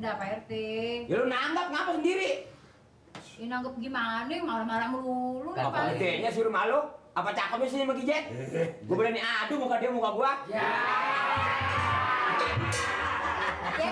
Enda Pak RT. Ya lu nanggap ngapa sendiri? Ini nanggep gimana? Marah-marah melulu nih Pak. Apa gedenya suruh malu? Apa cakepnya sih sama Gijet? Gue berani adu muka dia muka gua. Ya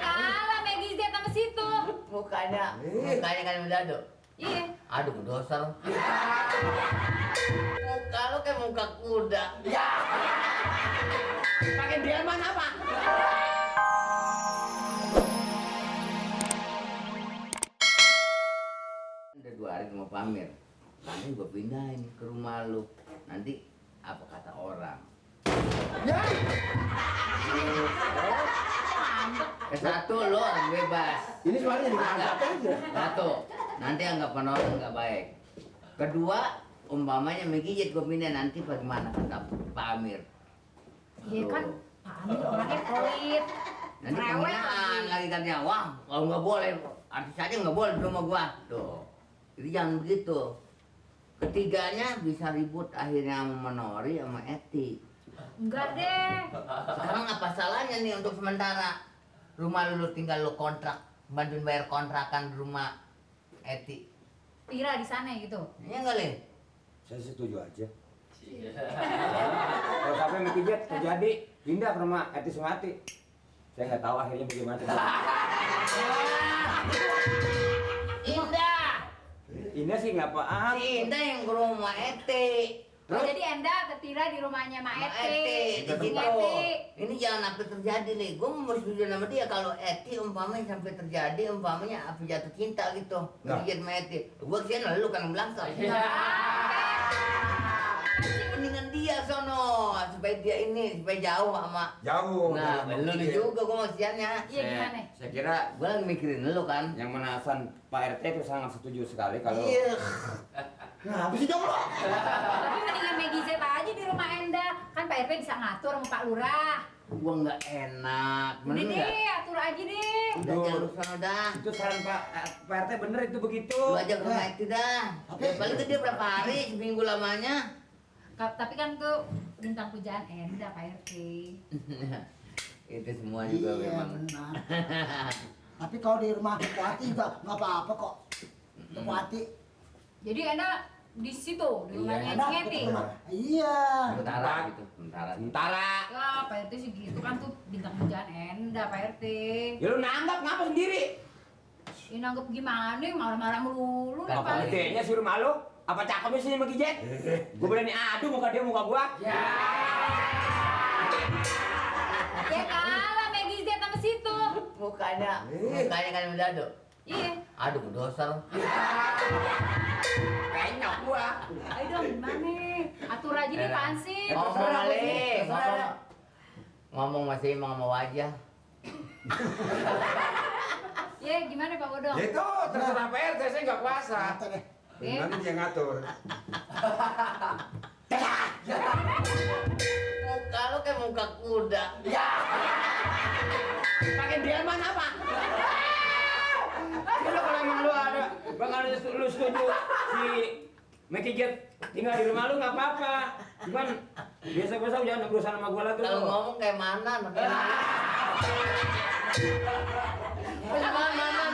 kalah Maggie Z sama situ. Mukanya kan mendadak. Iya. Aduh, dosa lu. Muka lu kayak muka kuda. Ya. Pakai delman apa? Udah 2 hari mau pamer. Nanti gua pindahin ke rumah lu. Nanti apa kata orang? Ya. Satu lo orang bebas. Ini suaranya diangkat aja. Satu, nanti anggapan orang nggak baik. Kedua, umpamanya Megijit gue pindah nanti bagaimana kata Pak Amir? Iya kan Pak Amir orangnya pelit. Nanti Rewel penghinaan lagi katanya. Wah, kalau nggak boleh, artis aja nggak boleh di rumah gua. Tuh, jadi jangan begitu. Ketiganya bisa ribut akhirnya sama Menori sama Eti. Enggak deh. Sekarang apa salahnya nih untuk sementara? Rumah lu tinggal lu kontrak, bantuin bayar kontrakan di rumah Eti. Tira di sana gitu. Iya nggak, Le? Saya setuju aja. Kalau sampai sama Gijet terjadi pindah ke rumah Eti Sumati. Saya nggak tahu akhirnya bagaimana. Indah! Indah sih nggak apa-apa. Si Indah yang ke rumah Eti. Oh, jadi Enda ketira di rumahnya Mak Eti. Di Di situ. Eti. Ini jangan sampai terjadi nih. Gue mau setuju sama dia kalau Eti umpamanya sampai terjadi umpamanya apa jatuh cinta gitu. Ngeliat sama Eti. Gue kesana lu kan bilang so. Mendingan dia sono supaya dia ini supaya jauh sama. Jauh. Nah, lu juga gue maksudnya. Iya gimana? Saya kira Gue lagi mikirin lu kan. yang menasan Pak RT itu sangat setuju sekali kalau. Iya. Nah, apa sih jomblo? Tapi mendingan Maggie Z aja di rumah Enda. Kan Pak RT bisa ngatur sama Pak Lurah. Gue nggak enak. Udah Bener nggak? deh, atur aja deh. Udah jalur sana dah. Itu saran Pak RT bener itu begitu. Lu aja ke rumah Eti dah. Ya, paling ke dia berapa hari, seminggu lamanya. Tapi kan tuh bintang pujaan Enda Pak RT. Itu semua juga Iya, memang. benar. Tapi kalau di rumah Wati juga nggak apa-apa kok. Wati. Jadi Enda di situ, di rumahnya Ada Cing Eti. Iya. Sementara gitu, sementara. Sementara. Ya Pak RT sih gitu kan tuh bintang pujaan Enda Pak RT. Ya lu nanggap ngapa sendiri? Ini nanggep gimana? Marah-marah melulu nih Apa Pak. gedenya suruh malu? Apa cakepnya sih sama Gijet? Gue berani adu muka dia muka gua. Ya kalah Maggie Z sama situ. Mukanya kan mendadak. Iya. Aduh, dosa lu. Kenyok gua. Ayo dong gimana? Atur aja nih Pak Ansip. Ngomong kali, ngomong masih emang sama wajah. Ya gimana Pak Bodong? Ya itu terserah Pak RT, saya nggak kuasa. Kata deh. Gimana dia ngatur? Muka lu kayak muka kuda. Ya. Pakai delman apa? Kalau emang lu ada, bakal lu setuju si Maggie Jet tinggal di rumah lu nggak apa-apa. Cuman biasa-biasa jangan berusaha sama gua lagi. Kalau ngomong kayak mana? Mana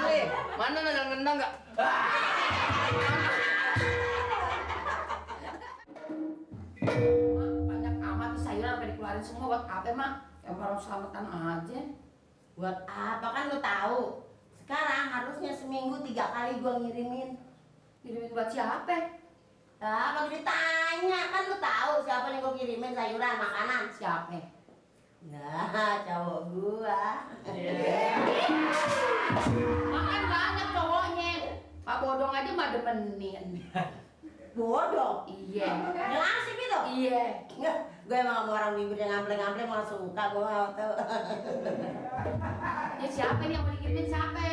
nih? Mana nendang nggak? Banyak amat nih sayuran sampai dikeluarin semua buat apa mak? Yang baru selamatan aja. Buat apa kan lu tahu? Sekarang harusnya seminggu 3 kali gua ngirimin. Kirimin buat siapa? Nah, kalau ditanya kan lu tahu siapa yang gua kirimin sayuran, makanan. Siapa? Nah, cowok gua. Makan banget cowoknya. Pak Bodong aja mah demenin. Bodoh. Iya. Yang asik itu. Iya. Nggak, gue emang sama orang bibir yang ngamble-ngamble mau suka gua nggak tahu. Ya siapa nih yang mau dikirimin siapa?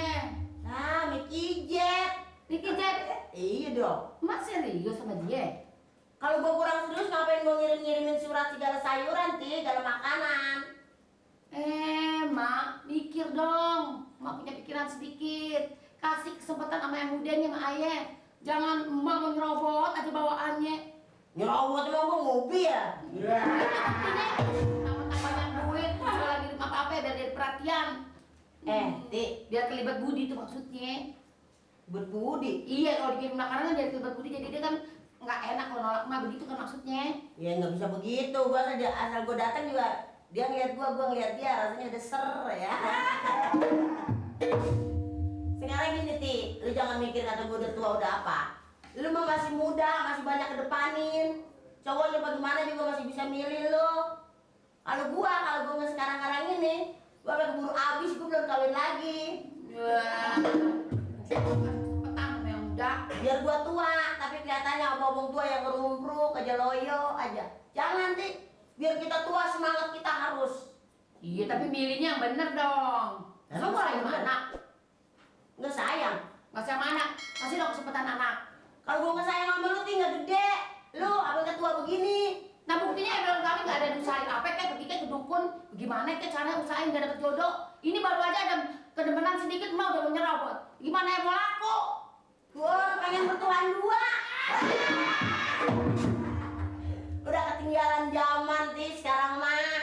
Nah, Mickey Jet. Niki Jet. Iya dong. Mas serius sama dia? Kalau gua kurang serius ngapain gua ngirim-ngirimin surat segala sayuran, segala makanan. Mak, mikir dong. Mak punya pikiran sedikit. Kasih kesempatan sama yang mudanya sama ayah. Jangan emak mau nyerobot aja bawaannya. Nyerobot emang gua mobil ya? Sama-sama yang duit, terus lagi apa-apa biar jadi perhatian. Ti, Biar kelibet budi itu maksudnya. berbudi. Iya, kalau dikirim makanan kan biar kelibet budi, jadi dia kan nggak enak kalau nolak mah, begitu kan maksudnya. Ya nggak bisa begitu. Gua asal gua datang juga dia ngeliat gua ngeliat dia, rasanya udah ser ya. Sekarang gini Ti, lu jangan mikir kata gua udah tua udah apa. Lu mah masih muda, masih banyak kedepanin. Cowoknya bagaimana juga masih bisa milih lu. Kalau gua nggak sekarang ini, gua udah keburu abis, gua belum kawin lagi. Wah, cepetan yang muda. Biar gua tua, tapi kelihatannya omong tua yang ngerumpruk aja, loyo aja. Jangan Ti, biar kita tua semangat kita harus. Iya, tapi milihnya yang bener dong. Emang Lu sayang bener? anak, Nggak sayang. nggak sayang anak, kasih dong kesempatan anak. Kalau gua nggak sayang sama lu tinggal gede. Lu apa tua begini? Nah buktinya ya belum kami nggak ada usahain apa kayak pergi ke dukun, gimana kayak cara usahain gak dapet jodoh. Ini baru aja ada kedemenan sedikit mau udah menyerobot. Gimana ya mau laku? Gua pengen bertuan dua. Udah ketinggalan zaman Ti sekarang mah.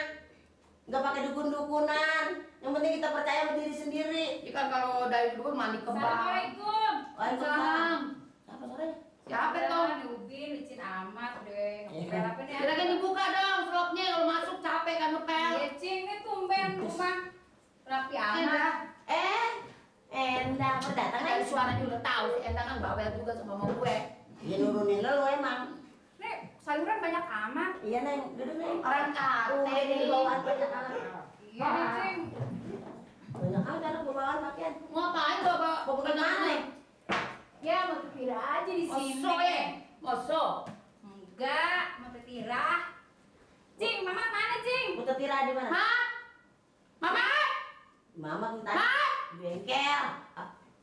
Nggak pakai dukun-dukunan. Yang penting kita percaya sama diri sendiri. Jadi kan kalau dari dukun mandi kembang. Assalamualaikum. Waalaikumsalam. Siapa sore? Siapa tuh? Di Ubin, licin amat deh. Ngepel apa nih? Kira-kira dibuka dong slopnya, kalau masuk capek kan ngepel. Iya, Cing, ini tumben rumah rapi amat. Endang berdatang Dari aja. suaranya udah tahu si Endang kan bawel juga sama mama gue. Ya nurunin lu emang. Nih, sayuran banyak amat. Iya Neng, duduk Neng. Orang kate Ini nih. bawaan banyak anak. Iya nih, Cing. Banyak anak anak bawaan pakaian. Ngapain bawa Mau pergi mana Neng? Ya, mau tetira aja di sini. Moso ya? Moso? Enggak, mau tetira. Cing, Mama mana, Cing? Mau tetira di mana? Hah? Mama? Mama minta Hah? di bengkel.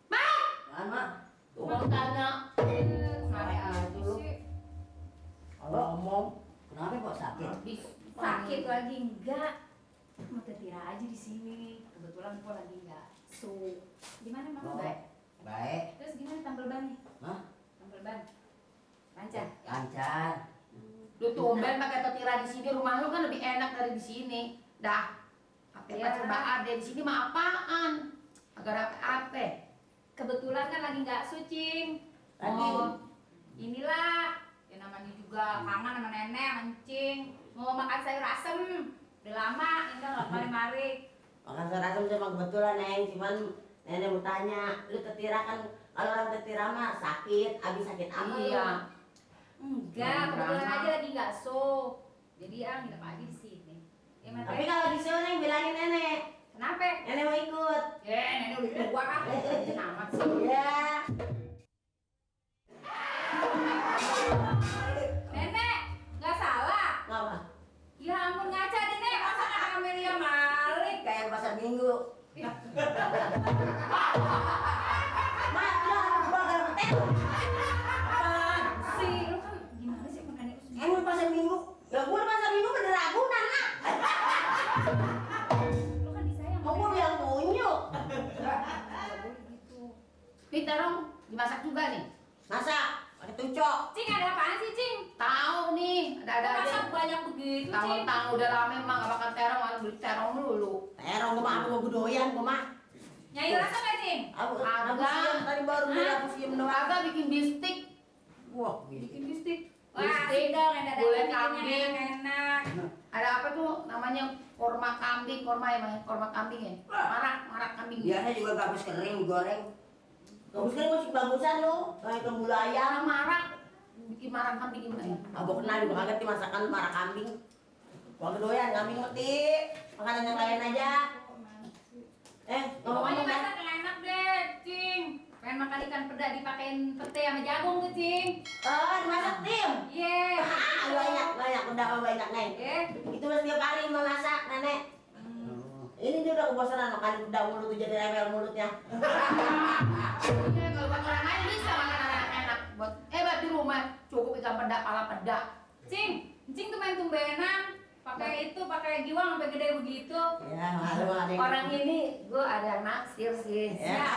Ma? Mama. Tukang tanya. Kemarin aja sih. Kalau ngomong, kenapa kok sakit? Habis. Sakit lagi enggak? Mau tetira aja di sini. Kebetulan gua lagi enggak gimana Mama? Oh, Baik. baik. Terus gimana tampil bannya? Hah? Tampil ban. Lancar. Lancar. Lu tumben pakai tetira di sini, rumah lu kan lebih enak dari di sini. Dah. Pakai Ya. serba ada di sini mah apaan? Agar apa? Kebetulan kan lagi nggak sucing. Lagi. Oh, inilah. Ya namanya juga kangen sama nenek, mancing. Mau makan sayur asem. Udah lama, enggak nggak mari-mari. Makan seragam cuma kebetulan Neng, cuman nenek mau tanya, lu tetira kan kalau orang tetira mah sakit, abis sakit apa lu? Iya. Enggak, kebetulan Lama. aja lagi nggak so. Jadi ya nginep aja di sini. Ya, Mat, Tapi kalau di sini Neng bilangin nenek, kenapa? nenek mau ikut. Ya, nenek udah tua kan. Rajin amat sih. Ya. Nenek, nggak salah. Ngapa? Ya ampun ngaca deh, Nek. Masa anak Amelia Malik? Kayak pasar minggu. Mak, gua gak petek. Apaan? Sih, lu kan gimana sih makannya lu sendiri? Emang pasar minggu? Ya gua di pasar minggu bener Ragunan lah. Lu kan disayang. Mau gua bilang munyuk. Nggak boleh gitu. Nih terong dimasak juga nih. Masak, pakai tucok. Cing, ada apaan sih, Cing? Tahu nih, ada aja. Masa banyak begitu, Cing? Tang-tang udah lama emang gak makan terong, malah beli terong dulu. Terong gua mah apa gua doyan gua mah. Nyai rasa nggak, Cing? Aku Agak. siam tadi baru beli Hah? aku siam doang. Kagak bikin bistik. Wah, Bikin bistik. Wah, Bistik, dong, yang ada gulai bikinnya kambing. enak. Ada apa tuh namanya korma kambing, korma ya, Mas? Korma kambing ya. Marak kambing. biasanya juga gabus kering goreng. Gabus kering masih bagusan lu, kayak kembulu ayam. Yang marak, bikin marak kambing gimana ya? Aku kenal juga kagak tuh masakan marah kambing. Gua kedoyan kambing mati, makanan yang lain aja. Pokoknya Ngomong-ngomong kan? masak yang enak deh, Cing. Pengen makan ikan peda dipakein pete sama jagung tuh, Cing. Dimasak tim. Iya. Banyak, udah banyak nih. Eh, Itu mesti tiap hari mau masak nenek. Ini dia udah kebosanan makan udah mulut tuh jadi rewel mulutnya. Iya, kalau buat orang lain bisa makan enak-enak. Buat buat di rumah cukup ikan peda, pala peda. Cing, Cing tuh main tumbenan. Pakai itu, pakai giwang sampai gede begitu. Ya, malu ada yang Orang ini gue ada yang naksir sih. Ya.